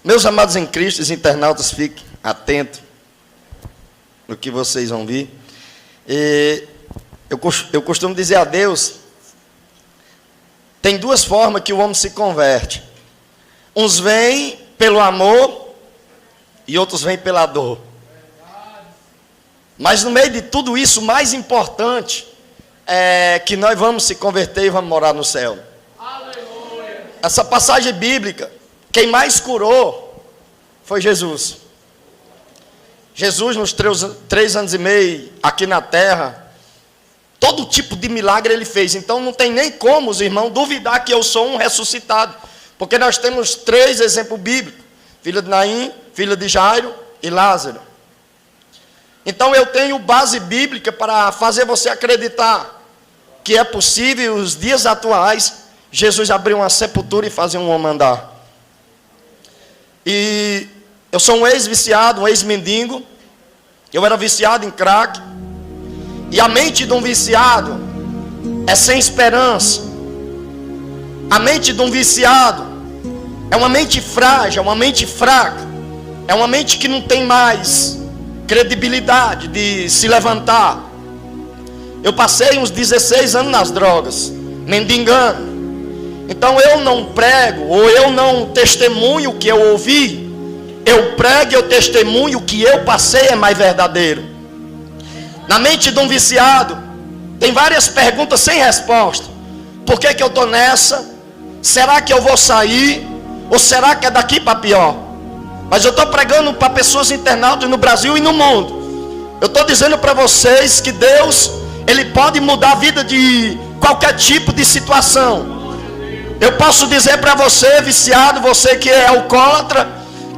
Meus amados em Cristo, os internautas, fiquem atentos no que vocês vão ver. Eu costumo dizer a Deus, tem duas formas que o homem se converte. Uns vêm pelo amor e outros vêm pela dor. Mas no meio de tudo isso, o mais importante é que nós vamos se converter e vamos morar no céu. Aleluia. Essa passagem bíblica, quem mais curou foi Jesus. Jesus, nos 3 anos e meio aqui na terra, todo tipo de milagre ele fez. Então não tem nem como os irmãos duvidar que eu sou um ressuscitado. Porque nós temos 3 exemplos bíblicos: filha de Naim, filha de Jairo e Lázaro. Então eu tenho base bíblica para fazer você acreditar que é possível, os dias atuais, Jesus abrir uma sepultura e fazer um homem andar. E eu sou um ex-viciado, um ex-mendigo. Eu era viciado em crack. E a mente de um viciado é sem esperança. A mente de um viciado é uma mente frágil, é uma mente fraca. É uma mente que não tem mais credibilidade de se levantar. Eu passei uns 16 anos nas drogas, mendigando. Então eu não prego, ou eu não testemunho o que eu ouvi. Eu prego e eu testemunho o que eu passei é mais verdadeiro. Na mente de um viciado tem várias perguntas sem resposta. Por que eu estou nessa? Será que eu vou sair? Ou será que é daqui para pior? Mas eu estou pregando para pessoas internautas no Brasil e no mundo. Eu estou dizendo para vocês que Deus, Ele pode mudar a vida de qualquer tipo de situação. Eu posso dizer para você, viciado, você que é alcoólatra,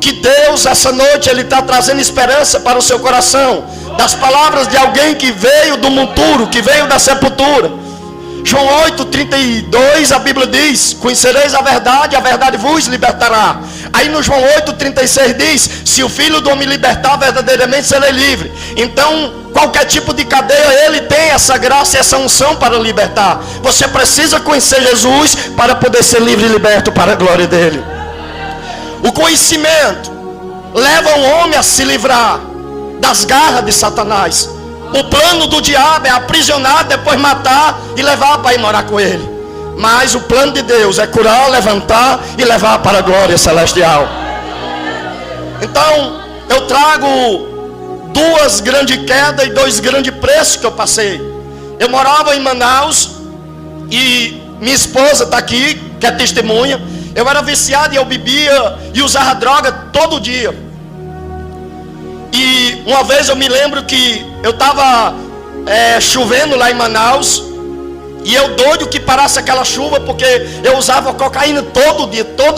que Deus, essa noite, Ele está trazendo esperança para o seu coração. Das palavras de alguém que veio do monturo, que veio da sepultura. João 8,32, a Bíblia diz: conhecereis a verdade vos libertará. Aí no João 8,36 diz: se o Filho do homem libertar, verdadeiramente serei livre. Então, qualquer tipo de cadeia, Ele tem essa graça e essa unção para libertar. Você precisa conhecer Jesus para poder ser livre e liberto para a glória dEle. O conhecimento leva o homem a se livrar das garras de Satanás. O plano do diabo é aprisionar, depois matar e levar para ir morar com ele. Mas o plano de Deus é curar, levantar e levar para a glória celestial. Então eu trago 2 grandes quedas e 2 grandes preços que eu passei. Eu morava em Manaus e minha esposa está aqui, que é testemunha. Eu era viciado e eu bebia e usava droga todo dia. E uma vez eu me lembro que eu estava chovendo lá em Manaus. E eu doido que parasse aquela chuva, porque eu usava cocaína todo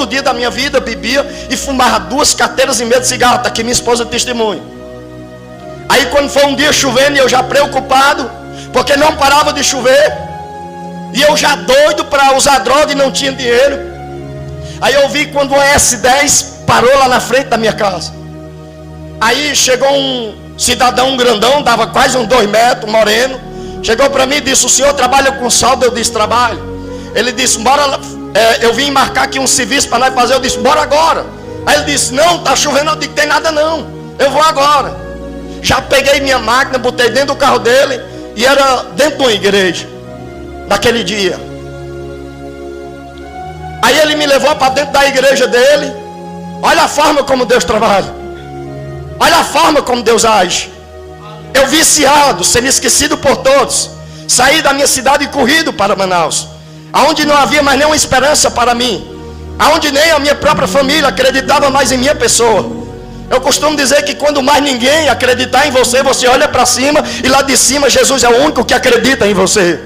dia da minha vida, bebia e fumava 2 carteiras e meia de cigarro. Está aqui minha esposa testemunha. Aí quando foi um dia chovendo e eu já preocupado, porque não parava de chover, e eu já doido para usar droga e não tinha dinheiro. Aí eu vi quando uma S10 parou lá na frente da minha casa. Aí chegou um cidadão grandão, dava quase uns 2 metros, moreno. Chegou para mim e disse: o senhor trabalha com saldo? Eu disse: trabalho. Ele disse: bora, eu vim marcar aqui um serviço para nós fazer. Eu disse: bora agora. Aí ele disse: não, está chovendo. Eu disse: tem nada não, eu vou agora. Já peguei minha máquina, botei dentro do carro dele. E era dentro de uma igreja, naquele dia. Aí ele me levou para dentro da igreja dele. Olha a forma como Deus trabalha. Olha a forma como Deus age. Eu viciado, sendo esquecido por todos, saí da minha cidade e corrido para Manaus, aonde não havia mais nenhuma esperança para mim, aonde nem a minha própria família acreditava mais em minha pessoa. Eu costumo dizer que quando mais ninguém acreditar em você, você olha para cima e lá de cima Jesus é o único que acredita em você.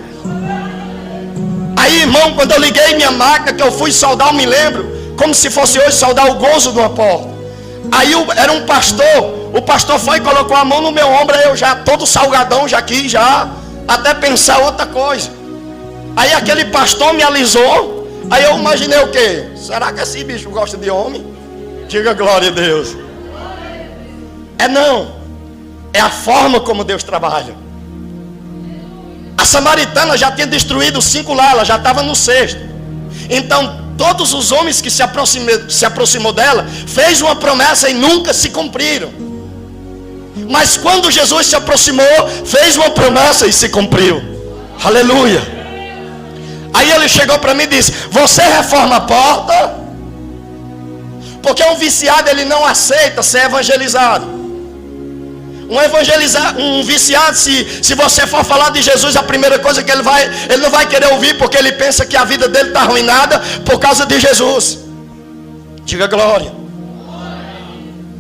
Aí, irmão, quando eu liguei minha máquina, que eu fui soldar, eu me lembro como se fosse hoje soldar o gozo de uma porta. Aí era um pastor. O pastor foi e colocou a mão no meu ombro. Eu já todo salgadão, já quis já até pensar outra coisa. Aí aquele pastor me alisou. Aí eu imaginei o quê? Será que esse bicho gosta de homem? Diga glória a Deus. Não, é a forma como Deus trabalha. A samaritana já tinha destruído 5 lá, ela já estava no 6º. Então Todos os homens que se aproximou dela fez uma promessa e nunca se cumpriram. Mas quando Jesus se aproximou, fez uma promessa e se cumpriu. Aleluia. Aí ele chegou para mim e disse: você reforma a porta? Porque um viciado, ele não aceita ser evangelizado. Um viciado, se você for falar de Jesus, a primeira coisa que ele não vai querer ouvir, porque ele pensa que a vida dele está arruinada por causa de Jesus. Diga glória.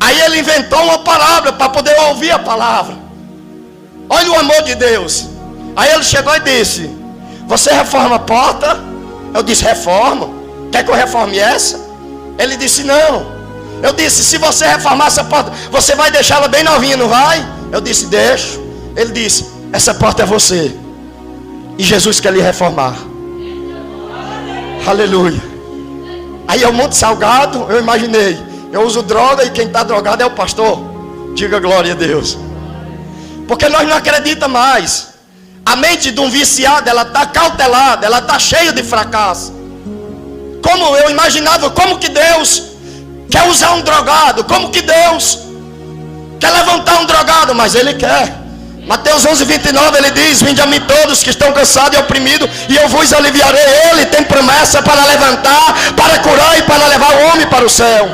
Aí ele inventou uma palavra para poder ouvir a palavra. Olha o amor de Deus. Aí ele chegou e disse: você reforma a porta? Eu disse: reforma. Quer que eu reforme essa? Ele disse: não. Eu disse: se você reformar essa porta, você vai deixá-la bem novinha, não vai? Eu disse: deixo. Ele disse: essa porta é você, e Jesus quer lhe reformar. Aleluia. Aí eu monte salgado, eu imaginei, eu uso droga e quem está drogado é o pastor. Diga glória a Deus. Porque nós não acreditamos mais. A mente de um viciado, ela está cautelada, ela está cheia de fracasso. Como eu imaginava, como que Deus quer usar um drogado? Como que Deus quer levantar um drogado? Mas Ele quer. Mateus 11:29, Ele diz: vinde a mim todos que estão cansados e oprimidos, e eu vos aliviarei. Ele tem promessa para levantar, para curar e para levar o homem para o céu.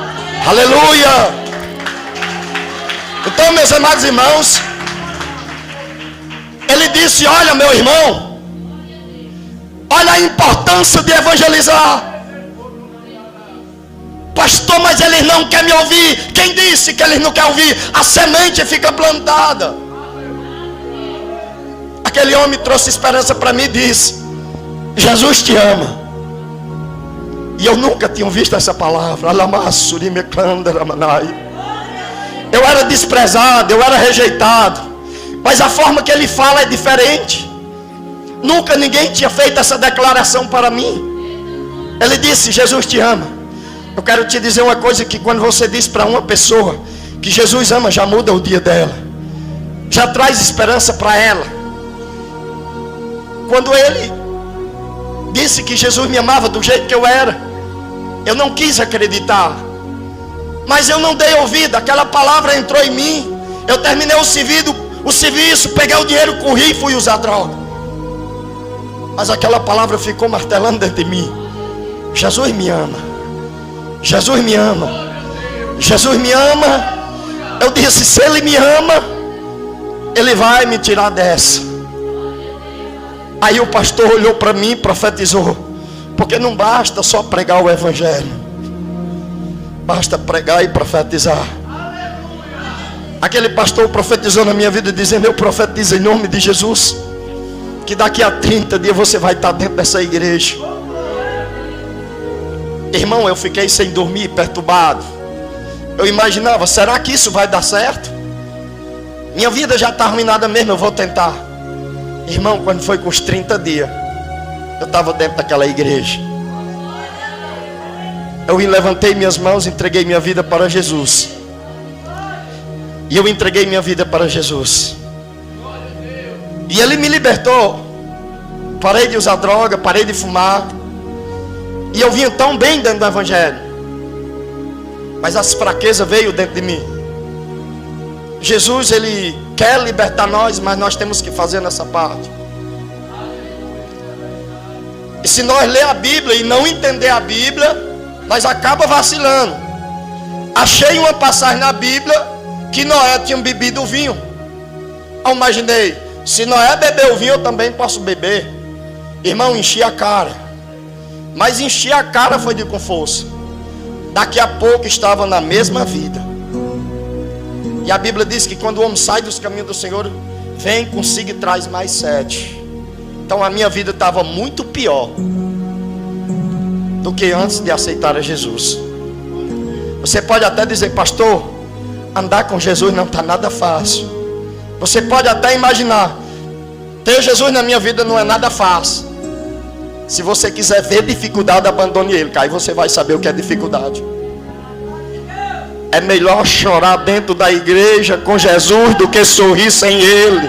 Aleluia. Então, meus amados irmãos, Ele disse: olha, meu irmão, olha a importância de evangelizar. Pastor, mas eles não querem me ouvir. Quem disse que eles não querem ouvir? A semente fica plantada. Aquele homem trouxe esperança para mim e disse: Jesus te ama. E eu nunca tinha visto essa palavra. Eu era desprezado, eu era rejeitado, mas a forma que ele fala é diferente. Nunca ninguém tinha feito essa declaração para mim. Ele disse: Jesus te ama. Eu quero te dizer uma coisa, que quando você diz para uma pessoa que Jesus ama, já muda o dia dela, já traz esperança para ela. Quando ele disse que Jesus me amava do jeito que eu era, eu não quis acreditar, mas eu não dei ouvido. Aquela palavra entrou em mim. Eu terminei o serviço, peguei o dinheiro, corri e fui usar droga. Mas aquela palavra ficou martelando dentro de mim: Jesus me ama. Jesus me ama. Jesus me ama. Eu disse: se Ele me ama, Ele vai me tirar dessa. Aí o pastor olhou para mim e profetizou. Porque não basta só pregar o evangelho, basta pregar e profetizar. Aquele pastor profetizou na minha vida, dizendo: eu profetizo em nome de Jesus que daqui a 30 dias você vai estar dentro dessa igreja. Irmão, eu fiquei sem dormir, perturbado. Eu imaginava: será que isso vai dar certo? Minha vida já está arruinada mesmo, eu vou tentar. Irmão, quando foi com os 30 dias, eu estava dentro daquela igreja. Eu levantei minhas mãos, entreguei minha vida para Jesus. E eu entreguei minha vida para Jesus. E Ele me libertou. Parei de usar droga, parei de fumar. E eu vinha tão bem dentro do evangelho, mas as fraquezas veio dentro de mim. Jesus, Ele quer libertar nós, mas nós temos que fazer nessa parte. E se nós ler a Bíblia e não entender a Bíblia, nós acaba vacilando. Achei uma passagem na Bíblia que Noé tinha bebido o vinho. Eu imaginei: se Noé bebeu o vinho, eu também posso beber. Irmão, enchi a cara. Mas encher a cara foi de com força. Daqui a pouco estava na mesma vida. E a Bíblia diz que quando o homem sai dos caminhos do Senhor, vem consigo e traz mais sede. Então a minha vida estava muito pior do que antes de aceitar a Jesus. Você pode até dizer: pastor, andar com Jesus não está nada fácil. Você pode até imaginar: ter Jesus na minha vida não é nada fácil. Se você quiser ver dificuldade, abandone Ele, que aí você vai saber o que é dificuldade. É melhor chorar dentro da igreja com Jesus do que sorrir sem Ele.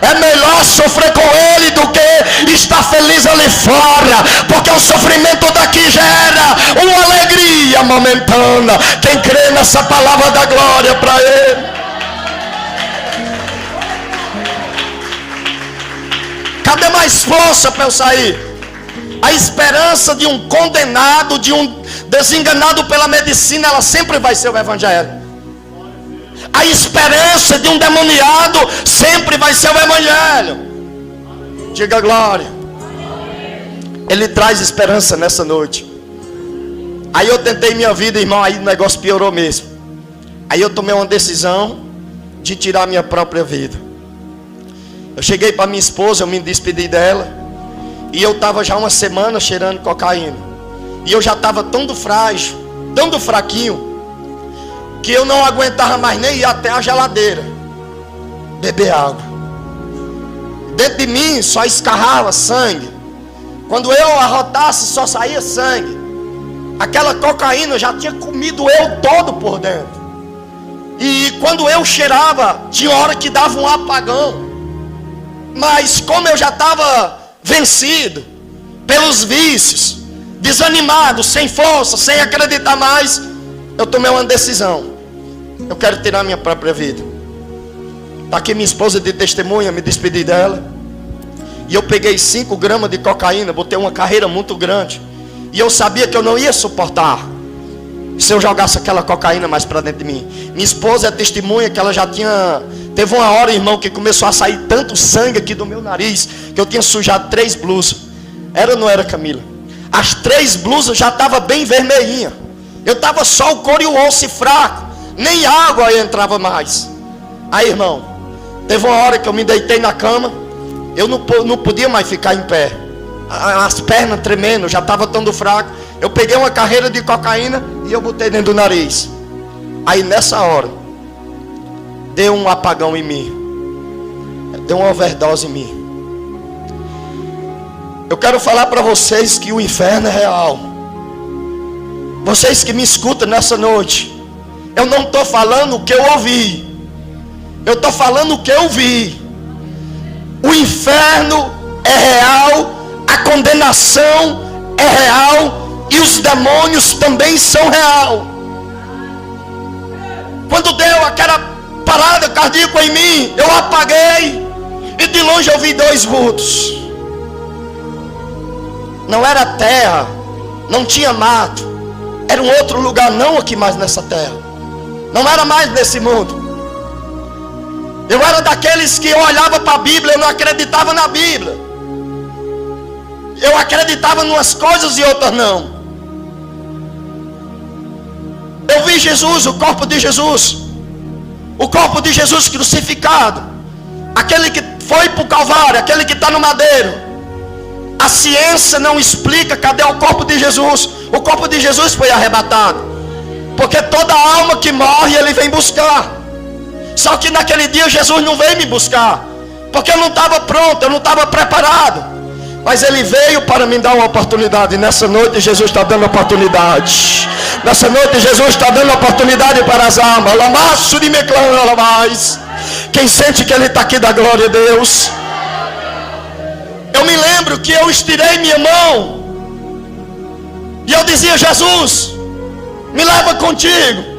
É melhor sofrer com Ele do que estar feliz ali fora, porque o sofrimento daqui gera uma alegria momentânea. Quem crê nessa palavra dá glória para Ele. Cadê mais força para eu sair? A esperança de um condenado, de um desenganado pela medicina, ela sempre vai ser o evangelho. A esperança de um demoniado sempre vai ser o evangelho. Diga glória. Ele traz esperança nessa noite. Aí eu tentei minha vida, irmão, aí o negócio piorou mesmo. Aí eu tomei uma decisão de tirar minha própria vida. Eu cheguei para minha esposa, eu me despedi dela. E eu estava já uma semana cheirando cocaína. E eu já estava tão frágil, tão fraquinho, que eu não aguentava mais nem ir até a geladeira beber água. Dentro de mim só escarrava sangue. Quando eu arrotasse só saía sangue. Aquela cocaína já tinha comido eu todo por dentro. E quando eu cheirava, tinha hora que dava um apagão. Mas como eu já estava vencido pelos vícios, desanimado, sem força, sem acreditar mais, eu tomei uma decisão. Eu quero tirar minha própria vida. Está aqui minha esposa de testemunha, me despedi dela. E eu peguei 5 gramas de cocaína, botei uma carreira muito grande. E eu sabia que eu não ia suportar se eu jogasse aquela cocaína mais para dentro de mim. Minha esposa é testemunha que ela já tinha... Teve uma hora, irmão, que começou a sair tanto sangue aqui do meu nariz, que eu tinha sujado 3 blusas. Era ou não era, Camila? As 3 blusas já estavam bem vermelhinhas. Eu estava só o couro e o osso fraco. Nem água entrava mais. Aí, irmão, teve uma hora que eu me deitei na cama. Eu não podia mais ficar em pé. As pernas tremendo, já estava tão fraco. Eu peguei uma carreira de cocaína e eu botei dentro do nariz. Aí nessa hora, deu um apagão em mim. Deu uma overdose em mim. Eu quero falar para vocês que o inferno é real. Vocês que me escutam nessa noite, eu não estou falando o que eu ouvi, eu estou falando o que eu vi. O inferno é real, a condenação é real e os demônios também são real. Quando deu aquela parada cardíaca em mim, eu apaguei e de longe eu vi 2 vultos. Não era terra, não tinha mato, era um outro lugar, não aqui mais nessa terra, não era mais nesse mundo. Eu era daqueles que eu olhava para a Bíblia, eu não acreditava na Bíblia. Eu acreditava em umas coisas e outras não. Eu vi Jesus, o corpo de Jesus, o corpo de Jesus crucificado, aquele que foi para o Calvário, aquele que está no madeiro. A ciência não explica cadê o corpo de Jesus. O corpo de Jesus foi arrebatado, porque toda alma que morre ele vem buscar. Só que naquele dia Jesus não veio me buscar, porque eu não estava pronto, eu não estava preparado. Mas ele veio para me dar uma oportunidade. E nessa noite Jesus está dando oportunidade. Nessa noite Jesus está dando oportunidade para as almas. Lamaço de meclã, mais. Quem sente que ele está aqui, dá glória a Deus. Eu me lembro que eu estirei minha mão e eu dizia: Jesus, me leva contigo.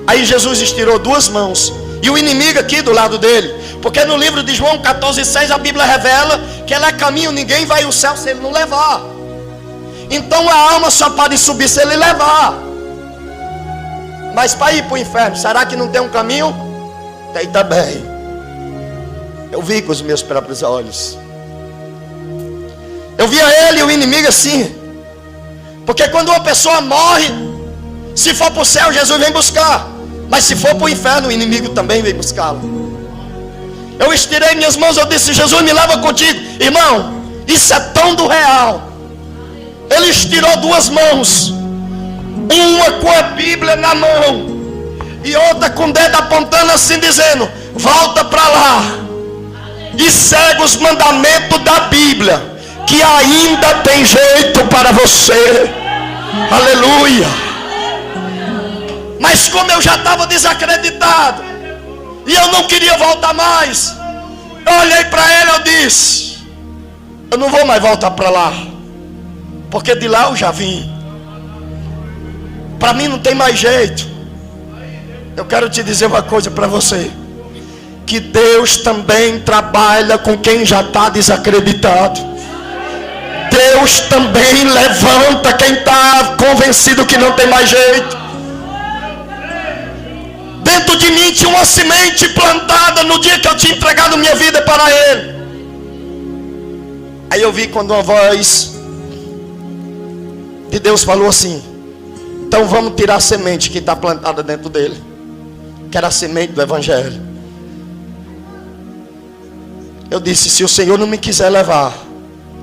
Aí Jesus estirou 2 mãos e o inimigo aqui do lado dele. Porque no livro de João 14,6 a Bíblia revela que ele é caminho, ninguém vai ao céu se ele não levar. Então a alma só pode subir se ele levar. Mas para ir para o inferno, será que não tem um caminho? Tem também. Eu vi com os meus próprios olhos. Eu via ele e o inimigo assim. Porque quando uma pessoa morre, se for para o céu, Jesus vem buscar. Mas se for para o inferno, o inimigo também vem buscá-lo. Eu estirei minhas mãos, eu disse: Jesus, me leva contigo. Irmão, isso é tão do real. Ele estirou 2 mãos, uma com a Bíblia na mão e outra com o dedo apontando assim, dizendo: volta para lá e segue os mandamentos da Bíblia, que ainda tem jeito para você. Aleluia. Mas como eu já estava desacreditado, e eu não queria voltar mais, eu olhei para ele, eu disse: eu não vou mais voltar para lá, porque de lá eu já vim. Para mim não tem mais jeito. Eu quero te dizer uma coisa para você, que Deus também trabalha com quem já está desacreditado. Deus também levanta quem está convencido que não tem mais jeito. Dentro de mim tinha uma semente plantada no dia que eu tinha entregado minha vida para Ele. Aí eu vi quando uma voz de Deus falou assim: então vamos tirar a semente que está plantada dentro dele, que era a semente do Evangelho. Eu disse: se o Senhor não me quiser levar,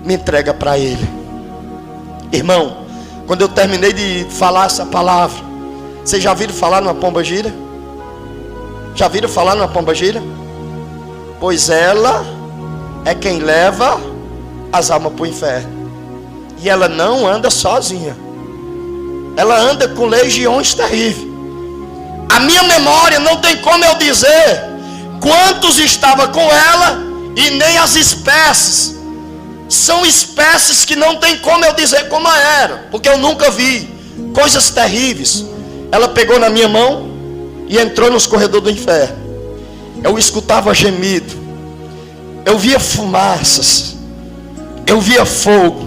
me entrega para Ele. Irmão, quando eu terminei de falar essa palavra, vocês já viram falar numa pomba gira? Já viram falar numa pomba gira? Pois ela é quem leva as almas para o inferno. E ela não anda sozinha, ela anda com legiões terríveis. A minha memória não tem como eu dizer quantos estavam com ela, e nem as espécies. São espécies que não tem como eu dizer como era, porque eu nunca vi. Coisas terríveis. Ela pegou na minha mão e entrou nos corredores do inferno. Eu escutava gemido, eu via fumaças, eu via fogo,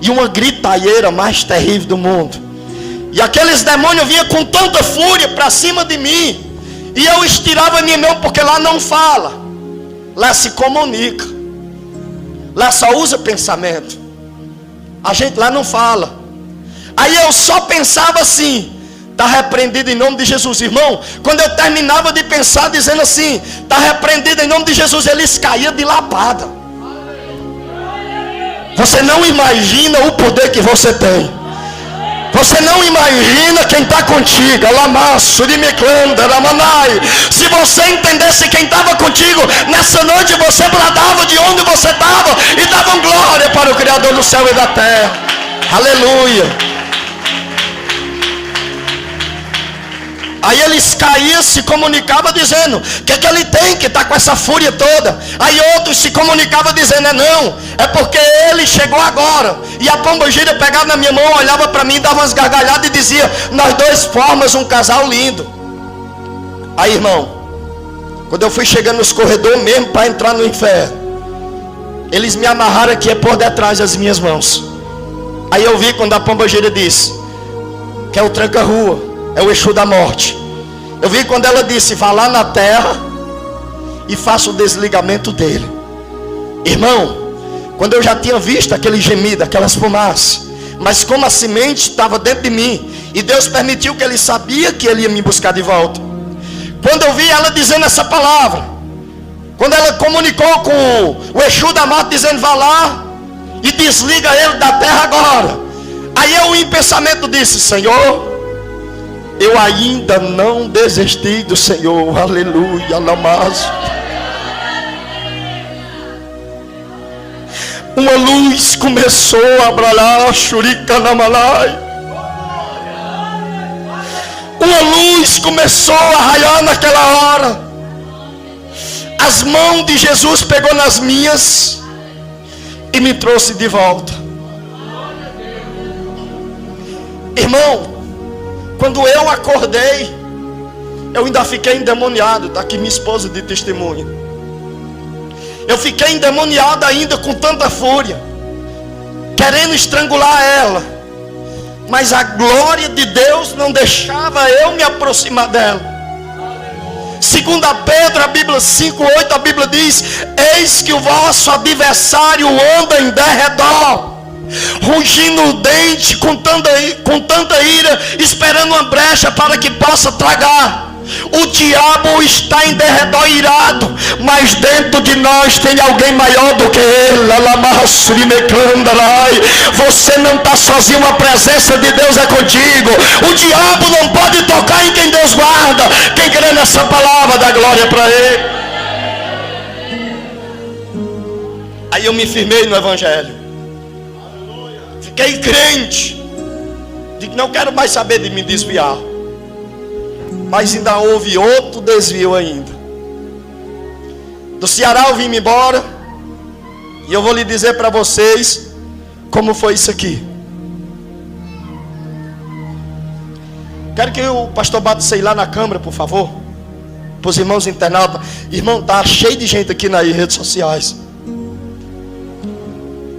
e uma gritaieira mais terrível do mundo. E aqueles demônios vinham com tanta fúria para cima de mim, e eu estirava a minha mão, porque lá não fala, lá se comunica, lá só usa pensamento. A gente lá não fala. Aí eu só pensava assim: está repreendido em nome de Jesus. Irmão, quando eu terminava de pensar dizendo assim, está repreendido em nome de Jesus, eles caíam de lapada. Você não imagina o poder que você tem. Você não imagina quem está contigo. Se você entendesse quem estava contigo, nessa noite você bradava de onde você estava e dava glória para o Criador do céu e da terra. Aleluia. Aí eles caíam, se comunicavam dizendo: o que é que ele tem que está com essa fúria toda? Aí outros se comunicavam dizendo: não, é porque ele chegou agora. E a pombogira pegava na minha mão, olhava para mim, dava umas gargalhadas e dizia: nós dois formamos um casal lindo. Aí, irmão, quando eu fui chegando nos corredores mesmo para entrar no inferno, eles me amarraram aqui por detrás das minhas mãos. Aí eu vi quando a pombogira disse que é o tranca-rua, é o Exu da morte. Eu vi quando ela disse: vá lá na terra e faça o desligamento dele. Irmão, quando eu já tinha visto aquele gemido, aquelas fumaças, mas como a semente estava dentro de mim, e Deus permitiu que ele sabia que ele ia me buscar de volta. Quando eu vi ela dizendo essa palavra, quando ela comunicou com o Exu da morte dizendo: vá lá e desliga ele da terra agora. Aí eu em pensamento disse: Senhor, eu ainda não desisti do Senhor. Aleluia, lamazo. Uma luz começou a brilhar, Shurika Namalai. Uma luz começou a raiar naquela hora. As mãos de Jesus pegou nas minhas e me trouxe de volta. Irmão, quando eu acordei, eu ainda fiquei endemoniado. Está aqui minha esposa de testemunha. Eu fiquei endemoniado ainda com tanta fúria, querendo estrangular ela. Mas a glória de Deus não deixava eu me aproximar dela. Segundo Pedro, a Bíblia 5:8, a Bíblia diz: eis que o vosso adversário anda em derredor, rugindo o dente com tanta ira, esperando uma brecha para que possa tragar. O diabo está em derredor irado, mas dentro de nós tem alguém maior do que ele. Você não está sozinho, a presença de Deus é contigo. O diabo não pode tocar em quem Deus guarda. Quem crê nessa palavra, dá glória para ele. Aí eu me firmei no Evangelho, fiquei crente de que não quero mais saber de me desviar. Mas ainda houve outro desvio ainda. Do Ceará eu vim embora. E eu vou lhe dizer para vocês como foi isso aqui. Quero que o pastor Bato saia lá na câmera, por favor. Para os irmãos internautas. Irmão, tá cheio de gente aqui nas redes sociais.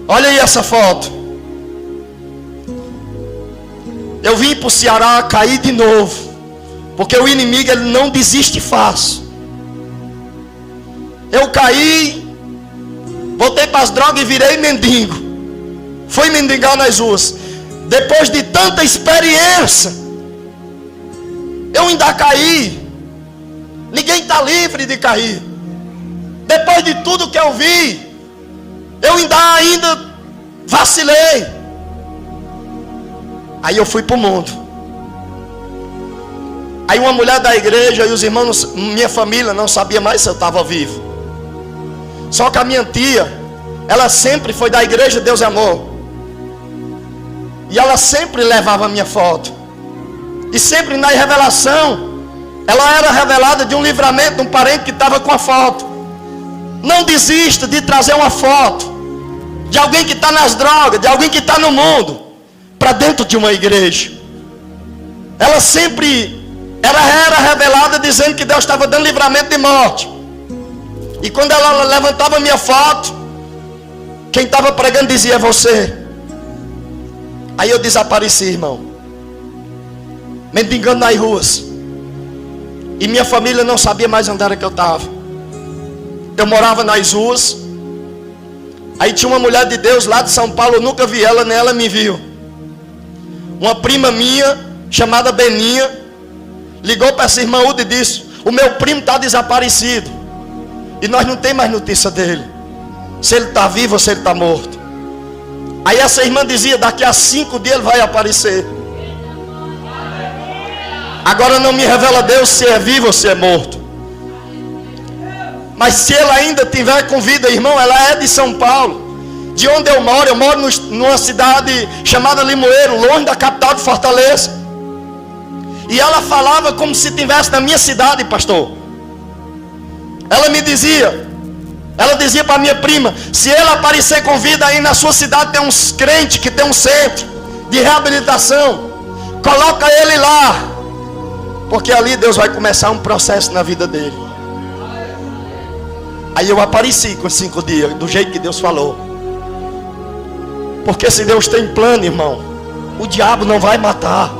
Olha aí essa foto. Eu vim para o Ceará cair de novo. Porque o inimigo, ele não desiste fácil. Eu caí, voltei para as drogas e virei mendigo. Fui mendigar nas ruas. Depois de tanta experiência, eu ainda caí. Ninguém está livre de cair. Depois de tudo que eu vi, eu ainda vacilei. Aí eu fui para o mundo. Aí uma mulher da igreja e os irmãos, minha família não sabia mais se eu estava vivo. Só que a minha tia, ela sempre foi da igreja Deus é Amor. E ela sempre levava a minha foto. E sempre na revelação, ela era revelada de um livramento de um parente que estava com a foto. Não desista de trazer uma foto de alguém que está nas drogas, de alguém que está no mundo, para dentro de uma igreja. Ela sempre era revelada dizendo que Deus estava dando livramento de morte. E quando ela levantava a minha foto, quem estava pregando dizia: é você. Aí eu desapareci, irmão, mendigando nas ruas. E minha família não sabia mais onde era que eu estava. Eu morava nas ruas. Aí tinha uma mulher de Deus lá de São Paulo, eu nunca vi ela, nem ela me viu. Uma prima minha, chamada Beninha, ligou para essa irmã Uda e disse: o meu primo está desaparecido. E nós não temos mais notícia dele. Se ele está vivo ou se ele está morto. Aí essa irmã dizia: daqui a 5 dias ele vai aparecer. Agora não me revela Deus se é vivo ou se é morto. Mas se ele ainda tiver com vida, irmão, ela é de São Paulo. De onde eu moro numa cidade chamada Limoeiro, longe da capital de Fortaleza. E ela falava como se estivesse na minha cidade, pastor. Ela dizia para minha prima: se ele aparecer com vida aí na sua cidade, tem uns crentes que tem um centro de reabilitação, coloca ele lá, porque ali Deus vai começar um processo na vida dele. Aí eu apareci com 5 dias, do jeito que Deus falou. Porque se Deus tem plano, irmão, o diabo não vai matar.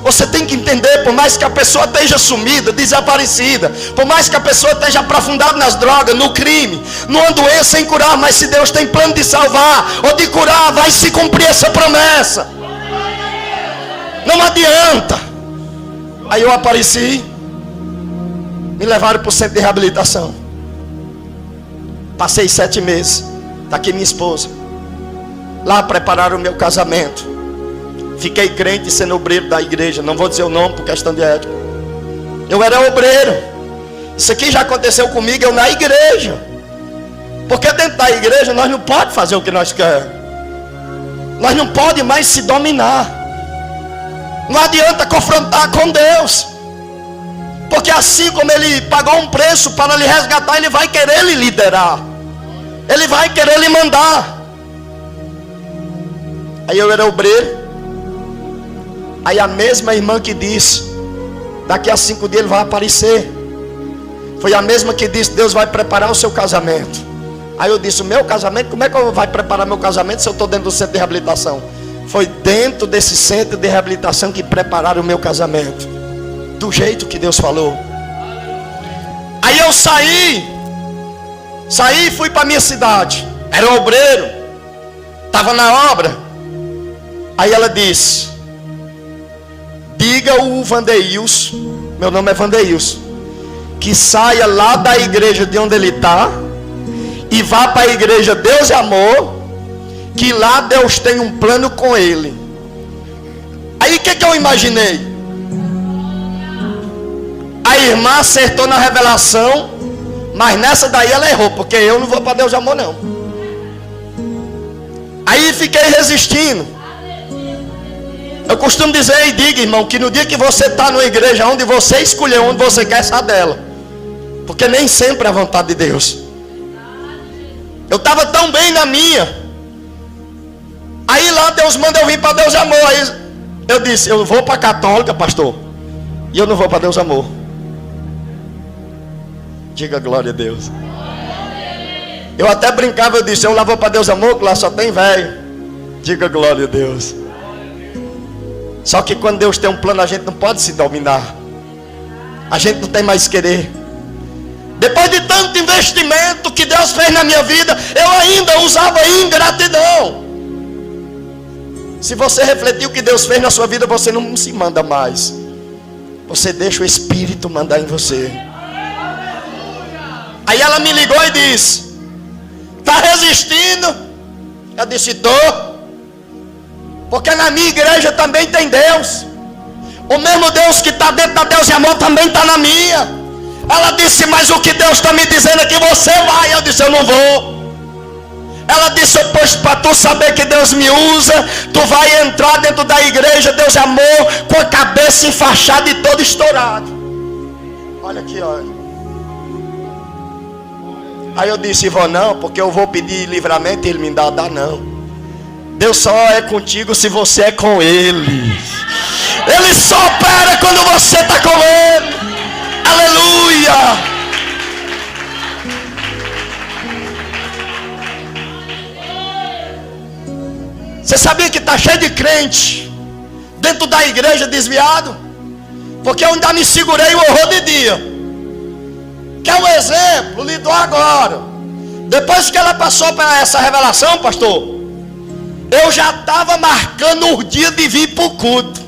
Você tem que entender, por mais que a pessoa esteja sumida, desaparecida, por mais que a pessoa esteja aprofundada nas drogas, no crime, numa doença sem curar, mas se Deus tem plano de salvar ou de curar, vai se cumprir essa promessa. Não adianta. Aí eu apareci, me levaram para o centro de reabilitação. Passei 7 meses. Está aqui minha esposa. Lá prepararam o meu casamento. Fiquei crente sendo obreiro da igreja. Não vou dizer o nome por questão de ética. Eu era obreiro. Isso aqui já aconteceu comigo, eu na igreja. Porque dentro da igreja nós não podemos fazer o que nós queremos. Nós não podemos mais se dominar. Não adianta confrontar com Deus. Porque assim como Ele pagou um preço para lhe resgatar, Ele vai querer lhe liderar. Ele vai querer lhe mandar. Aí eu era obreiro. Aí a mesma irmã que disse: daqui a 5 dias ele vai aparecer, foi a mesma que disse: Deus vai preparar o seu casamento. Aí eu disse: o meu casamento? Como é que eu vou preparar meu casamento se eu estou dentro do centro de reabilitação? Foi dentro desse centro de reabilitação que prepararam o meu casamento, do jeito que Deus falou. Aí eu saí e fui para minha cidade. Era um obreiro, estava na obra. Aí ela disse: diga o Vandeilson, meu nome é Vandeilson, que saia lá da igreja de onde ele está e vá para a igreja Deus é Amor, que lá Deus tem um plano com ele. Aí o que eu imaginei? A irmã acertou na revelação, mas nessa daí ela errou, porque eu não vou para Deus é Amor não. Aí fiquei resistindo. Eu costumo dizer e digo, irmão, que no dia que você está numa igreja onde você escolheu onde você quer estar dela, porque nem sempre é a vontade de Deus. Eu estava tão bem na minha, aí lá Deus manda eu vir para Deus Amor. Aí eu disse, eu vou para a católica, pastor, e eu não vou para Deus Amor. Diga glória a Deus. Eu até brincava, eu disse, eu lá vou para Deus Amor, que lá só tem velho. Diga glória a Deus. Só que quando Deus tem um plano, a gente não pode se dominar. A gente não tem mais querer. Depois de tanto investimento que Deus fez na minha vida, eu ainda usava ingratidão. Se você refletir o que Deus fez na sua vida, você não se manda mais. Você deixa o Espírito mandar em você. Aí ela me ligou e disse, está resistindo? Eu disse, estou. Porque na minha igreja também tem Deus. O mesmo Deus que está dentro da Deus e Amor também está na minha. Ela disse, mas o que Deus está me dizendo é que você vai. Eu disse, eu não vou. Ela disse, pois para tu saber que Deus me usa, tu vai entrar dentro da igreja Deus e Amor com a cabeça enfaixada e todo estourado. Olha aqui, olha. Aí eu disse, vou não, porque eu vou pedir livramento e ele me dá não. Deus só é contigo se você é com Ele. Ele só opera quando você está com Ele. Aleluia. Você sabia que está cheio de crente dentro da igreja desviado? Porque eu ainda me segurei o horror de dia. Quer um exemplo? Lhe dou agora. Depois que ela passou para essa revelação, pastor, eu já estava marcando o dia de vir para o culto.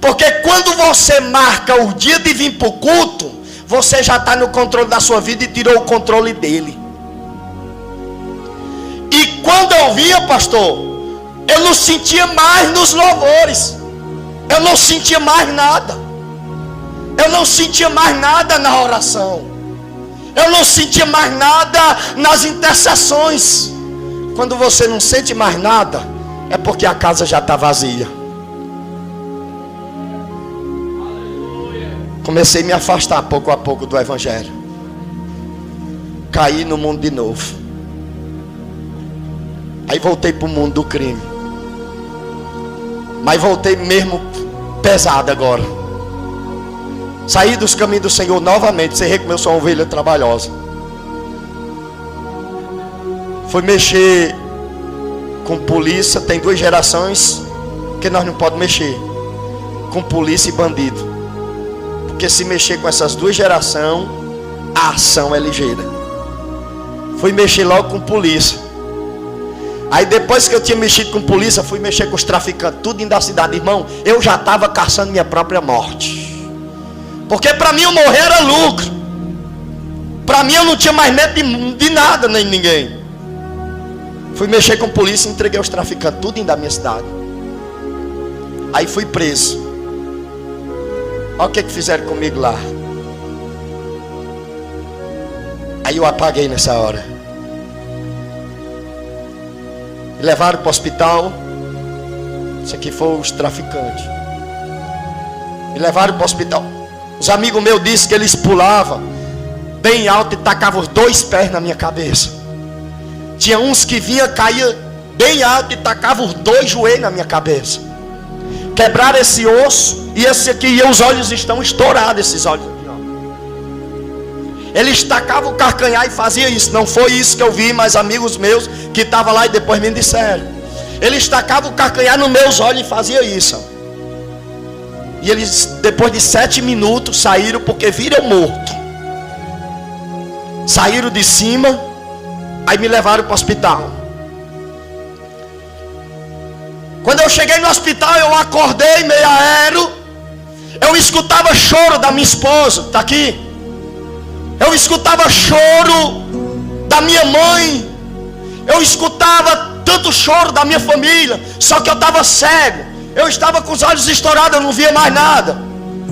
Porque quando você marca o dia de vir para o culto, você já está no controle da sua vida e tirou o controle dele. E quando eu via, pastor, eu não sentia mais nos louvores. Eu não sentia mais nada. Eu não sentia mais nada na oração. Eu não sentia mais nada nas intercessões. Quando você não sente mais nada, é porque a casa já está vazia. Comecei a me afastar pouco a pouco do Evangelho. Caí no mundo de novo. Aí voltei para o mundo do crime. Mas voltei mesmo pesado agora. Saí dos caminhos do Senhor novamente. Você vê como eu sou uma ovelha trabalhosa. Fui mexer com polícia. Tem 2 gerações que nós não podemos mexer. Com polícia e bandido. Porque se mexer com essas 2 gerações, a ação é ligeira. Fui mexer logo com polícia. Aí depois que eu tinha mexido com polícia, fui mexer com os traficantes, tudo indo da cidade. Irmão, eu já estava caçando minha própria morte. Porque para mim eu morrer era lucro. Para mim eu não tinha mais medo de nada, nem de ninguém. Fui mexer com polícia e entreguei os traficantes, tudo indo da minha cidade. Aí fui preso. Olha o que fizeram comigo lá. Aí eu apaguei nessa hora. Me levaram para o hospital. Isso aqui foi os traficantes. Me levaram para o hospital. Os amigos meus disseram que eles pulavam bem alto e tacavam os 2 pés na minha cabeça. Tinha uns que vinham, caía bem alto e tacavam os 2 joelhos na minha cabeça. Quebraram esse osso. E esse aqui, e os olhos estão estourados, esses olhos aqui, ó. Eles tacavam o carcanhar e faziam isso. Não foi isso que eu vi, mas amigos meus que estavam lá e depois me disseram. Eles tacavam o carcanhar nos meus olhos e faziam isso, ó. E eles, depois de 7 minutos, saíram porque viram morto. Saíram de cima. Aí me levaram para o hospital. Quando eu cheguei no hospital, eu acordei meio aéreo. Eu escutava choro da minha esposa. Está aqui. Eu escutava choro da minha mãe. Eu escutava tanto choro da minha família. Só que eu estava cego. Eu estava com os olhos estourados. Eu não via mais nada.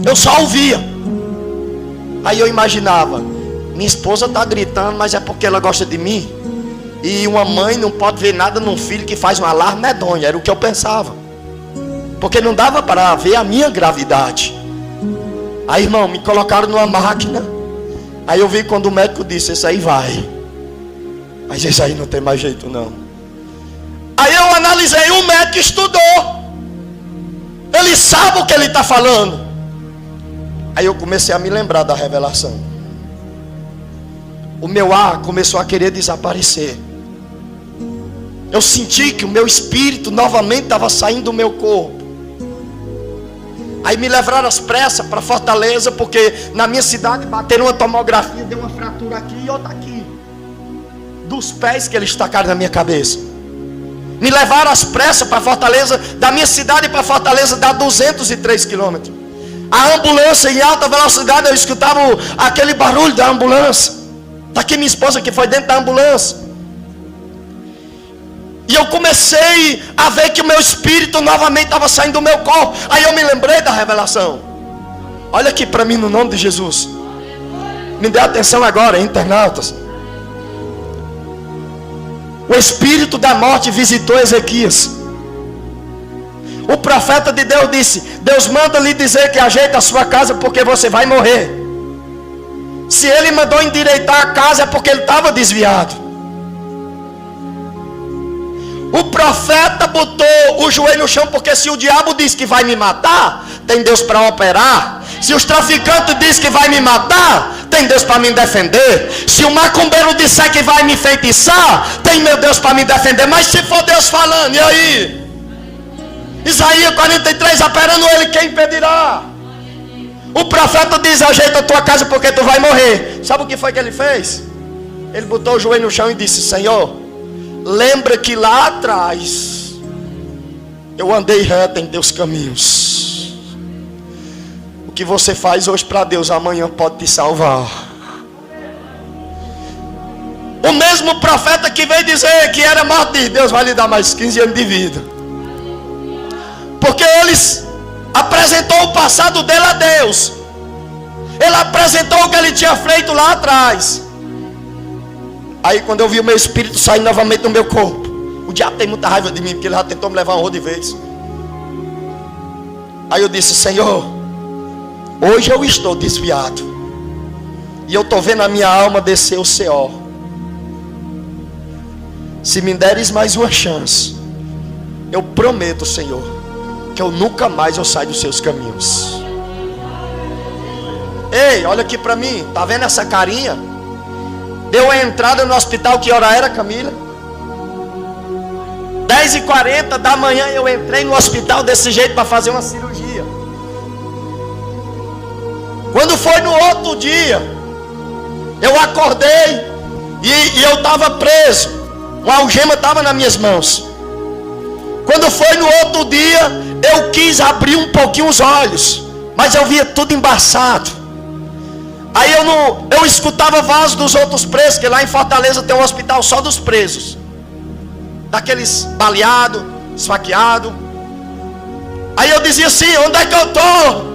Eu só ouvia. Aí eu imaginava, minha esposa está gritando, mas é porque ela gosta de mim. E uma mãe não pode ver nada num filho que faz um alarme medonho. Era o que eu pensava. porque não dava para ver a minha gravidade. Aí, irmão, me colocaram numa máquina. Aí eu vi quando o médico disse: esse aí vai, mas esse aí não tem mais jeito não. Aí eu analisei, o médico estudou, ele sabe o que ele está falando. Aí eu comecei a me lembrar da revelação. O meu ar começou a querer desaparecer. Eu senti que o meu espírito novamente estava saindo do meu corpo. Aí me levaram às pressas para Fortaleza, porque na minha cidade bateram uma tomografia, deu uma fratura aqui e outra aqui, dos pés que eles tacaram na minha cabeça. Me levaram às pressas para Fortaleza. Da minha cidade para Fortaleza dá 203 quilômetros. A ambulância em alta velocidade, eu escutava aquele barulho da ambulância. Está aqui minha esposa que foi dentro da ambulância. E eu comecei a ver que o meu espírito novamente estava saindo do meu corpo. Aí eu me lembrei da revelação. Olha aqui para mim no nome de Jesus. Me dê atenção agora, internautas. O espírito da morte visitou Ezequias. O profeta de Deus disse: Deus manda lhe dizer que ajeita a sua casa, porque você vai morrer. Se ele mandou endireitar a casa é porque ele estava desviado. O profeta botou o joelho no chão, porque se o diabo diz que vai me matar, tem Deus para operar. Se os traficantes dizem que vai me matar, tem Deus para me defender. Se o macumbeiro disser que vai me enfeitiçar, tem meu Deus para me defender. Mas se for Deus falando, e aí? Isaías 43, operando ele, quem impedirá? O profeta diz: ajeita a tua casa porque tu vai morrer. Sabe o que foi que ele fez? Ele botou o joelho no chão e disse: Senhor, lembra que lá atrás eu andei reto em teus caminhos. O que você faz hoje para Deus, amanhã pode te salvar. O mesmo profeta que veio dizer que era morto, Deus vai lhe dar mais 15 anos de vida, porque eles apresentou o passado dele a Deus. Ele apresentou o que ele tinha feito lá atrás. Aí quando eu vi o meu espírito sair novamente do meu corpo, o diabo tem muita raiva de mim, porque ele já tentou me levar um rolo de vez. Aí eu disse: Senhor, hoje eu estou desviado, e eu estou vendo a minha alma descer o Seol. Se me deres mais uma chance, eu prometo, Senhor, que eu nunca mais eu saio dos seus caminhos. Ei, olha aqui para mim, tá vendo essa carinha? Deu a entrada no hospital, que hora era, Camila? 10h40 da manhã eu entrei no hospital desse jeito para fazer uma cirurgia. Quando foi no outro dia, eu acordei e eu estava preso. Uma algema estava nas minhas mãos. Quando foi no outro dia, eu quis abrir um pouquinho os olhos, mas eu via tudo embaçado. Aí eu escutava voz dos outros presos, que lá em Fortaleza tem um hospital só dos presos, daqueles baleados, esfaqueados. Aí eu dizia assim: onde é que eu estou?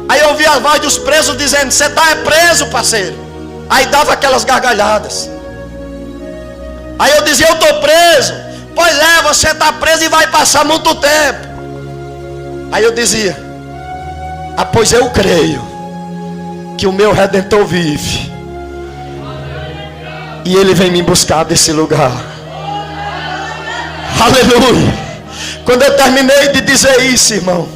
Aí eu ouvia a voz dos presos dizendo: você está preso, parceiro. Aí dava aquelas gargalhadas. Aí eu dizia: eu estou preso. Pois é, você está preso e vai passar muito tempo. Aí eu dizia: ah, pois eu creio que o meu Redentor vive, e Ele vem me buscar desse lugar. Aleluia. Quando eu terminei de dizer isso, irmão,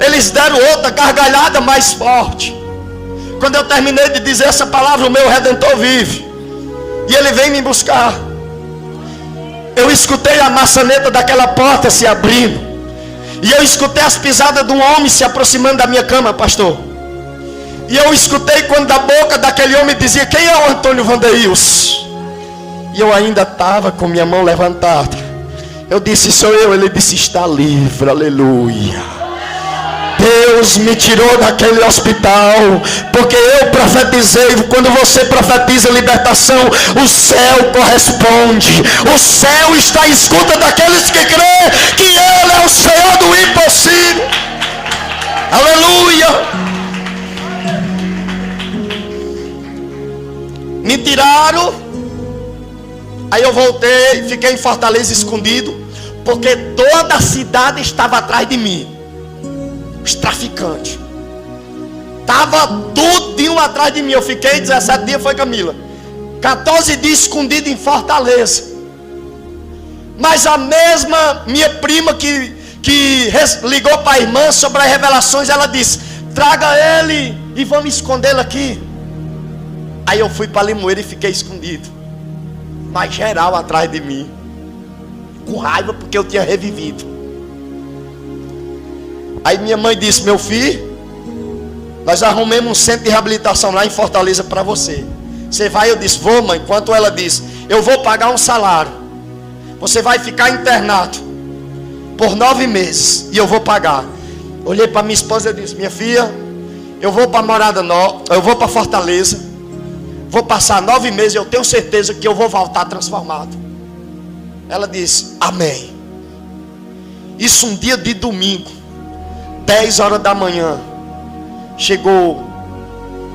eles deram outra gargalhada mais forte. Quando eu terminei de dizer essa palavra, o meu Redentor vive, e Ele vem me buscar, eu escutei a maçaneta daquela porta se abrindo, e eu escutei as pisadas de um homem se aproximando da minha cama, pastor. E eu escutei quando da boca daquele homem dizia: quem é o Antônio Vandeils? E eu ainda estava com minha mão levantada. Eu disse: sou eu. Ele disse: está livre. Aleluia. Deus me tirou daquele hospital, porque eu profetizei. Quando você profetiza libertação, o céu corresponde. O céu está em escuta daqueles que creem que Ele é o Senhor do impossível. Aleluia. Me tiraram. Aí eu voltei, fiquei em Fortaleza escondido. porque toda a cidade estava atrás de mim. Os traficantes. Estava tudinho atrás de mim. Eu fiquei 17 dias, foi Camila, 14 dias escondido em Fortaleza. Mas a mesma minha prima que ligou para a irmã sobre as revelações, ela disse: traga ele e vamos escondê-lo aqui. Aí eu fui para Limoeiro e fiquei escondido, mas geral atrás de mim, com raiva porque eu tinha revivido. Aí minha mãe disse: meu filho, nós arrumamos um centro de reabilitação lá em Fortaleza para você. Você vai? Eu disse: vou, mãe. Enquanto ela disse: eu vou pagar um salário, você vai ficar internado por 9 meses e eu vou pagar. Olhei para minha esposa e disse: minha filha, eu vou para Morada Nova, eu vou para Fortaleza, vou passar 9 meses e eu tenho certeza que eu vou voltar transformado. Ela disse: amém. Isso um dia de domingo, 10 horas da manhã, chegou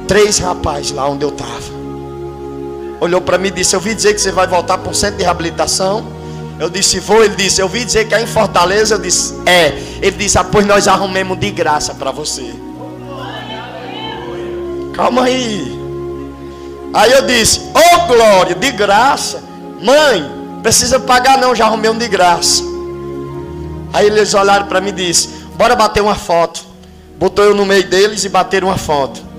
3 rapazes lá onde eu estava. Olhou para mim e disse: eu ouvi dizer que você vai voltar para um centro de reabilitação. Eu disse: vou. Ele disse: eu ouvi dizer que é em Fortaleza. Eu disse: é. Ele disse: ah, pois nós arrumemos de graça para você. Calma aí. Aí eu disse: ô glória, de graça? Mãe, precisa pagar não, já arrumei um de graça. Aí eles olharam para mim e disse: bora bater uma foto. Botou eu no meio deles e bateram uma foto.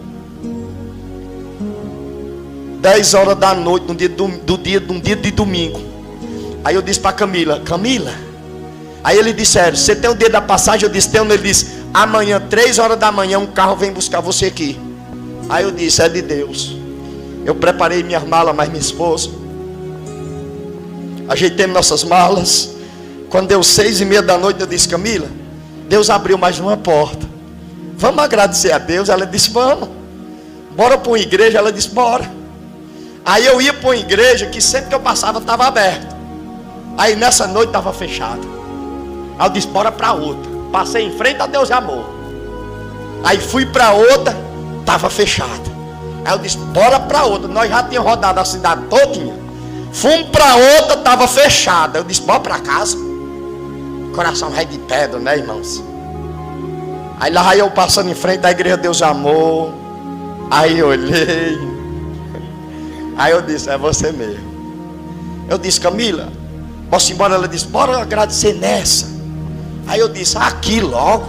10 horas da noite, num dia de domingo. Aí eu disse para Camila: Camila. Aí eles disseram: você tem o dia da passagem? Eu disse: tenho. Ele disse: amanhã, 3 horas da manhã, um carro vem buscar você aqui. Aí eu disse: é de Deus. Eu preparei minhas malas, mais minha esposa. Ajeitei nossas malas. Quando deu 6:30 da noite, eu disse: Camila, Deus abriu mais uma porta. Vamos agradecer a Deus? Ela disse: vamos. Bora para uma igreja? Ela disse: bora. Aí eu ia para uma igreja que sempre que eu passava estava aberta. Aí nessa noite estava fechada. Aí eu disse: bora para outra. Passei em frente a Deus e Amor. Aí fui para outra, estava fechada. Aí eu disse: bora para outra. Nós já tínhamos rodado a cidade todinha. Fomos para outra, estava fechada. Eu disse: bora para casa. Coração vai de pedra, né, irmãos? Aí lá eu passando em frente à igreja Deus e Amor. Aí eu olhei. Aí eu disse: é você mesmo. Eu disse: Camila, posso ir embora? Ela disse: bora agradecer nessa. Aí eu disse: aqui logo?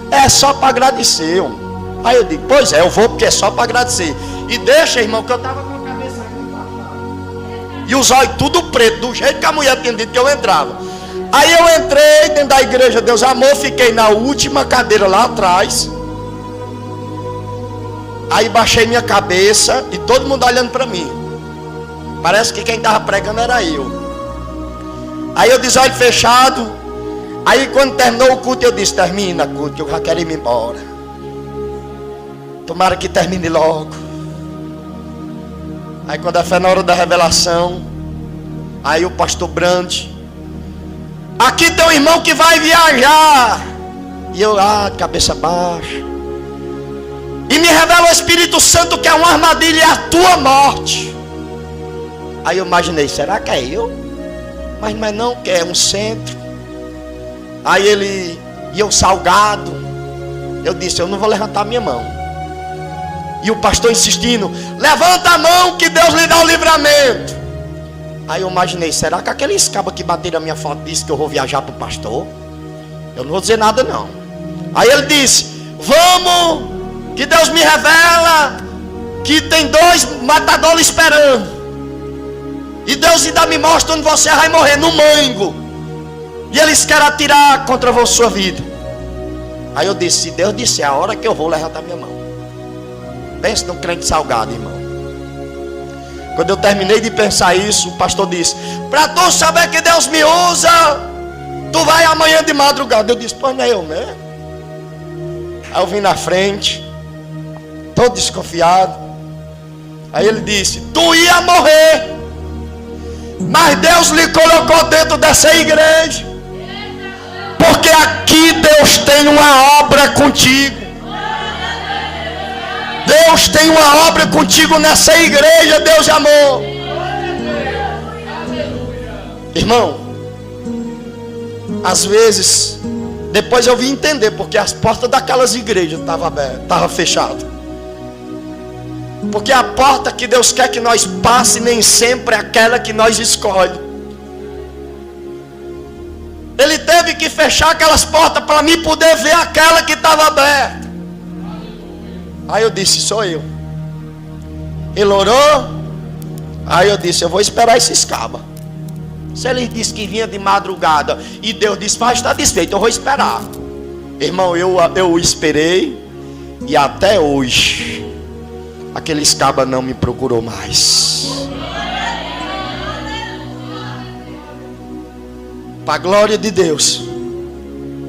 É só para agradecer, homem. Aí eu disse: pois é, eu vou porque é só para agradecer. E deixa, irmão, que eu estava com a cabeça aqui e os olhos tudo preto, do jeito que a mulher tinha dito que eu entrava. Aí eu entrei dentro da igreja Deus Amor, fiquei na última cadeira lá atrás. Aí baixei minha cabeça e todo mundo olhando para mim. Parece que quem estava pregando era eu. Aí eu disse: olho fechado. Aí quando terminou o culto, eu disse: termina o culto, que eu já quero ir embora. Tomara que termine logo. Aí quando foi na hora da revelação, aí o pastor Brande: aqui tem um irmão que vai viajar. E eu lá, de cabeça baixa. E me revela o Espírito Santo que é uma armadilha e a tua morte. Aí eu imaginei: será que é eu? Mas não, que é um centro. Aí ele, e eu salgado. Eu disse: eu não vou levantar minha mão. E o pastor insistindo: levanta a mão que Deus lhe dá o livramento. Aí eu imaginei: será que aqueles cabos que bateram a minha foto disse que eu vou viajar para o pastor? Eu não vou dizer nada não. Aí ele disse: vamos, que Deus me revela que tem 2 matadores esperando. E Deus ainda me mostra onde você vai morrer, no mango. E eles querem atirar contra a sua vida. Aí eu disse: se Deus disser a hora que eu vou levantar minha mão. Pense num crente salgado, irmão. Quando eu terminei de pensar isso, o pastor disse: para tu saber que Deus me usa, tu vai amanhã de madrugada. Eu disse: pois não é eu mesmo. Aí eu vim na frente, todo desconfiado. Aí ele disse: tu ia morrer, mas Deus lhe colocou dentro dessa igreja, porque aqui Deus tem uma obra contigo. Deus tem uma obra contigo nessa igreja, Deus de Amor. Irmão, Às vezes, depois eu vim entender porque as portas daquelas igrejas estavam abertas, estavam fechadas. Porque a porta que Deus quer que nós passe nem sempre é aquela que nós escolhemos. Ele teve que fechar aquelas portas para mim poder ver aquela que estava aberta. Aí eu disse, sou eu. Ele orou. Aí eu disse, eu vou esperar esses cabas. Se ele disse que vinha de madrugada e Deus disse, vai estar desfeito, eu vou esperar. Irmão, eu esperei. E até hoje aqueles cabas não me procurou mais. Para a glória de Deus.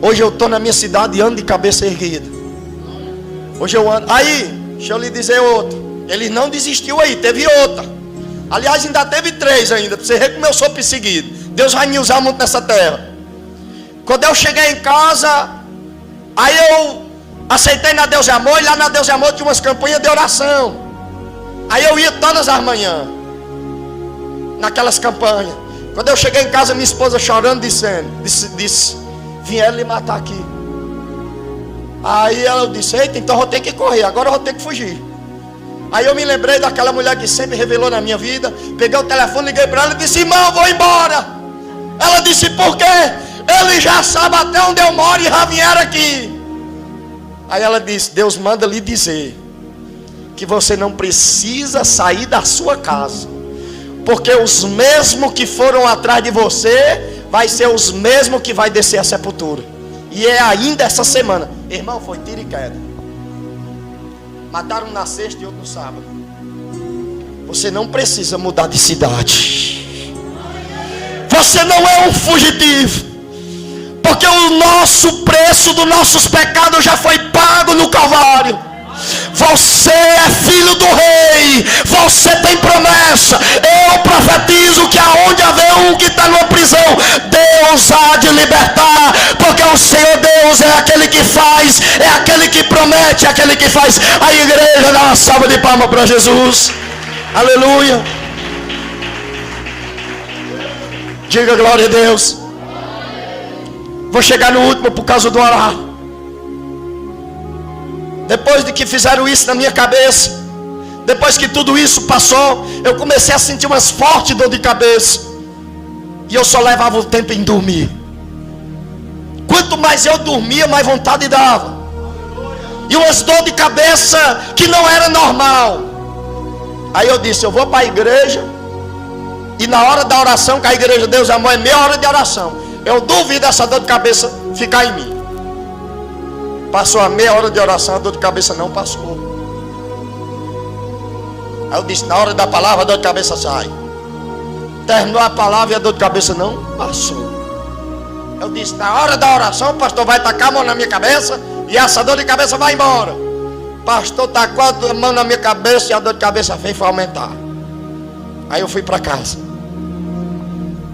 Hoje eu estou na minha cidade e ando de cabeça erguida. Hoje eu ando. Aí, deixa eu lhe dizer outro. Ele não desistiu aí, teve outra. Aliás, ainda teve 3 ainda. Para você ver como eu sou perseguido. Deus vai me usar muito nessa terra. Quando eu cheguei em casa, aí eu aceitei na Deus e Amor. E lá na Deus e Amor tinha umas campanhas de oração. Aí eu ia todas as manhãs naquelas campanhas. Quando eu cheguei em casa, minha esposa chorando, disse, vieram lhe matar aqui. Aí ela disse, eita, então eu vou ter que correr, agora eu vou ter que fugir. Aí eu me lembrei daquela mulher que sempre revelou na minha vida. Peguei o telefone, liguei para ela e disse, irmão, eu vou embora. Ela disse, por quê? Ele já sabe até onde eu moro e já vieram aqui. Aí ela disse, Deus manda lhe dizer que você não precisa sair da sua casa, porque os mesmos que foram atrás de você vai ser os mesmos que vai descer a sepultura. E é ainda essa semana. Irmão, foi tiro e queda. Mataram um na sexta e outro no sábado. Você não precisa mudar de cidade. Você não é um fugitivo, porque o nosso preço dos nossos pecados já foi pago no Calvário. Você é filho do rei. Você tem promessa. Eu profetizo que aonde haver um que está numa prisão, Deus há de libertar. Porque o Senhor Deus é aquele que faz, é aquele que promete, é aquele que faz. A igreja dá uma salva de palmas para Jesus. Aleluia. Diga glória a Deus. Vou chegar no último por causa do horário. Depois de que fizeram isso na minha cabeça, depois que tudo isso passou, eu comecei a sentir umas fortes dor de cabeça. E eu só levava o tempo em dormir. Quanto mais eu dormia, mais vontade dava. E umas dor de cabeça que não era normal. Aí eu disse, eu vou para a igreja. E na hora da oração, que a igreja Deus e Amor é meia hora de oração, eu duvido essa dor de cabeça ficar em mim. Passou a meia hora de oração, a dor de cabeça não passou. Aí eu disse, na hora da palavra a dor de cabeça sai. Terminou a palavra e a dor de cabeça não passou. Eu disse, na hora da oração o pastor vai tacar a mão na minha cabeça e essa dor de cabeça vai embora. O pastor tacou a mão na minha cabeça e a dor de cabeça foi aumentar. Aí eu fui para casa.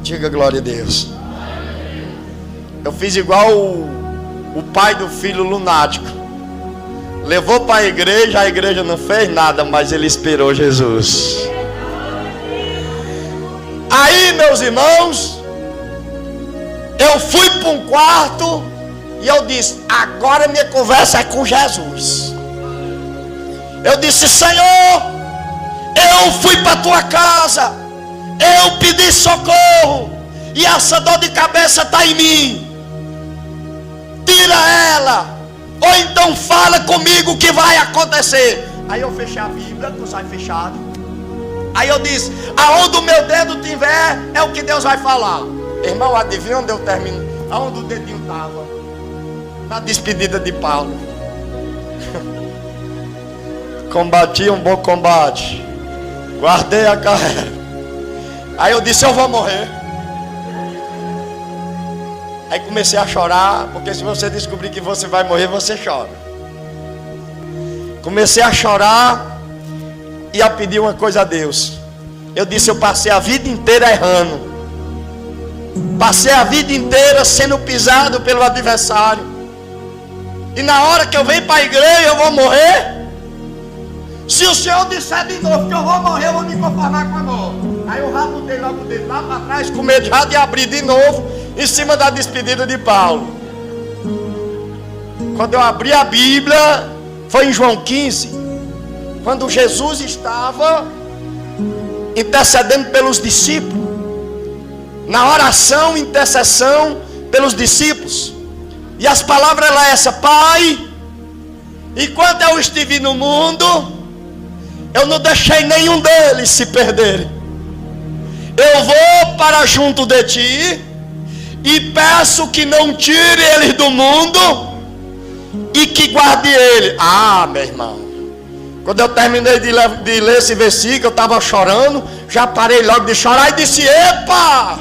Diga glória a Deus. Eu fiz igual o pai do filho lunático. Levou para a igreja não fez nada, mas ele esperou Jesus. Aí, meus irmãos, eu fui para um quarto e eu disse, agora minha conversa é com Jesus. Eu disse, Senhor, eu fui para a tua casa, eu pedi socorro e essa dor de cabeça está em mim. Tira ela, ou então fala comigo o que vai acontecer. Aí eu fechei a Bíblia com os olhos fechados. Aí eu disse, aonde o meu dedo tiver, é o que Deus vai falar. Irmão, adivinha onde eu termino? Aonde o dedinho estava? Na despedida de Paulo. Combati um bom combate, guardei a carreira. Aí eu disse, eu vou morrer. Aí comecei a chorar, porque se você descobrir que você vai morrer, você chora. Comecei a chorar e a pedir uma coisa a Deus. Eu disse, eu passei a vida inteira errando. Passei a vida inteira sendo pisado pelo adversário. E na hora que eu venho para a igreja, eu vou morrer. Se o Senhor disser de novo que eu vou morrer, eu vou me conformar com a morte. Aí eu já mudei logo dele lá para trás, com medo já de abrir de novo. em cima da despedida de Paulo. Quando eu abri a Bíblia, foi em João 15, quando Jesus estava intercedendo pelos discípulos, na oração, intercessão pelos discípulos. E as palavras eram essas: Pai, enquanto eu estive no mundo, eu não deixei nenhum deles se perderem. Eu vou para junto de Ti e peço que não tire eles do mundo e que guarde ele. Meu irmão, quando eu terminei de ler esse versículo, eu estava chorando, já parei logo de chorar e disse: epa,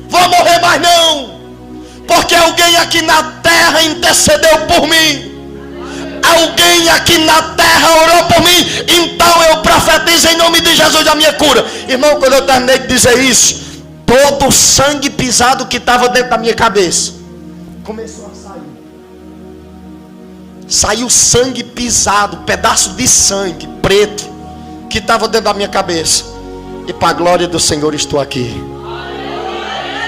vou morrer mais não, porque alguém aqui na terra intercedeu por mim, alguém aqui na terra orou por mim, então eu profetizo em nome de Jesus a minha cura. Irmão, quando eu terminei de dizer isso, todo o sangue pisado que estava dentro da minha cabeça começou a sair. Saiu sangue pisado, pedaço de sangue preto que estava dentro da minha cabeça. E para a glória do Senhor estou aqui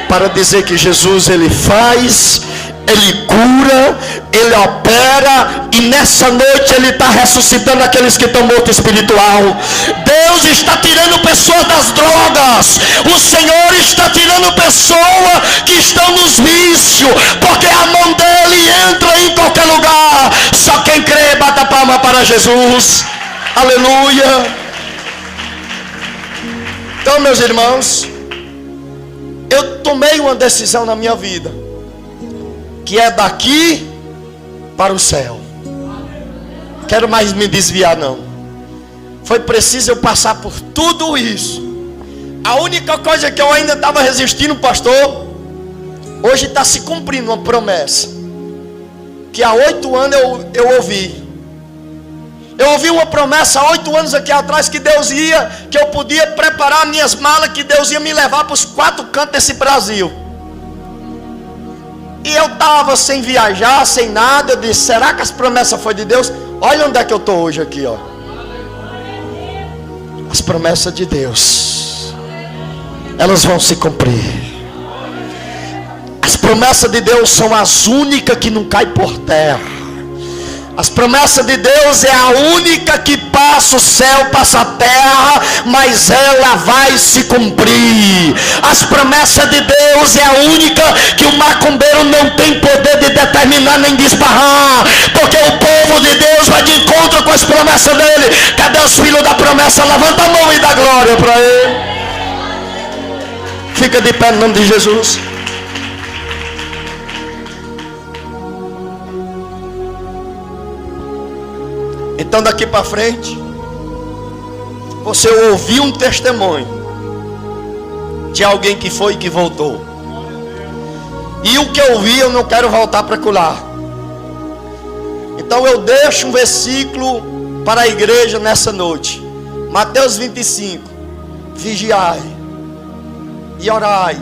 para dizer que Jesus, Ele faz, Ele cura, Ele opera, e nessa noite Ele está ressuscitando aqueles que estão mortos espiritual. Deus está tirando pessoas das drogas, o Senhor está tirando pessoas que estão nos vícios, porque a mão dEle entra em qualquer lugar. Só quem crê, bata a palma para Jesus. Aleluia. Então, meus irmãos, eu tomei uma decisão na minha vida, que é daqui para o céu. Quero mais me desviar não. Foi preciso eu passar por tudo isso. A única coisa que eu ainda estava resistindo, pastor, hoje está se cumprindo uma promessa que há 8 anos eu ouvi. Eu ouvi uma promessa há 8 anos aqui atrás, que Deus que eu podia preparar minhas malas, que Deus ia me levar para os 4 cantos desse Brasil. E eu estava sem viajar, sem nada. Eu disse: será que as promessas foi de Deus? Olha onde é que eu estou hoje aqui, ó. As promessas de Deus, elas vão se cumprir. As promessas de Deus são as únicas que não caem por terra. As promessas de Deus é a única que passa o céu, passa a terra, mas ela vai se cumprir. As promessas de Deus é a única que o macumbeiro não tem poder de determinar nem de esbarrar, porque o povo de Deus vai de encontro com as promessas dele. Cadê os filhos da promessa? Levanta a mão e dá glória para ele. Fica de pé no nome de Jesus. Então daqui para frente, você ouviu um testemunho de alguém que foi e que voltou. E o que eu vi, eu não quero voltar para colar. Então eu deixo um versículo para a igreja nessa noite. Mateus 25. Vigiai e orai,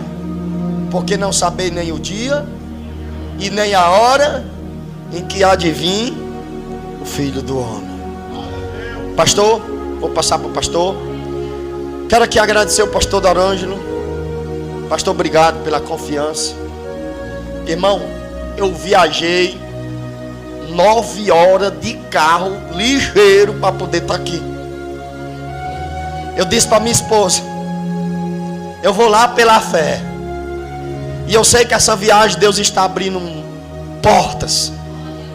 porque não sabeis nem o dia e nem a hora em que há de vir o Filho do Homem. Pastor, vou passar para o pastor. Quero aqui agradecer o pastor Dorângelo. Pastor, obrigado pela confiança. Irmão, eu viajei 9 horas de carro ligeiro para poder estar aqui. Eu disse para minha esposa: eu vou lá pela fé, e eu sei que essa viagem Deus está abrindo portas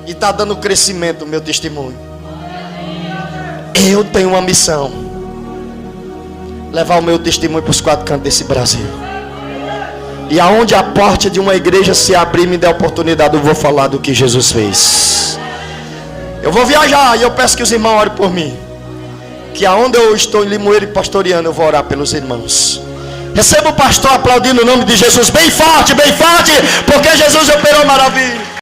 e está dando crescimento no meu testemunho. Eu tenho uma missão: levar o meu testemunho para os 4 cantos desse Brasil. E aonde a porta de uma igreja se abrir e me der oportunidade, eu vou falar do que Jesus fez. Eu vou viajar e eu peço que os irmãos orem por mim, que aonde eu estou em Limoeiro e pastoreando, eu vou orar pelos irmãos. Receba o pastor aplaudindo o nome de Jesus bem forte, porque Jesus operou maravilha.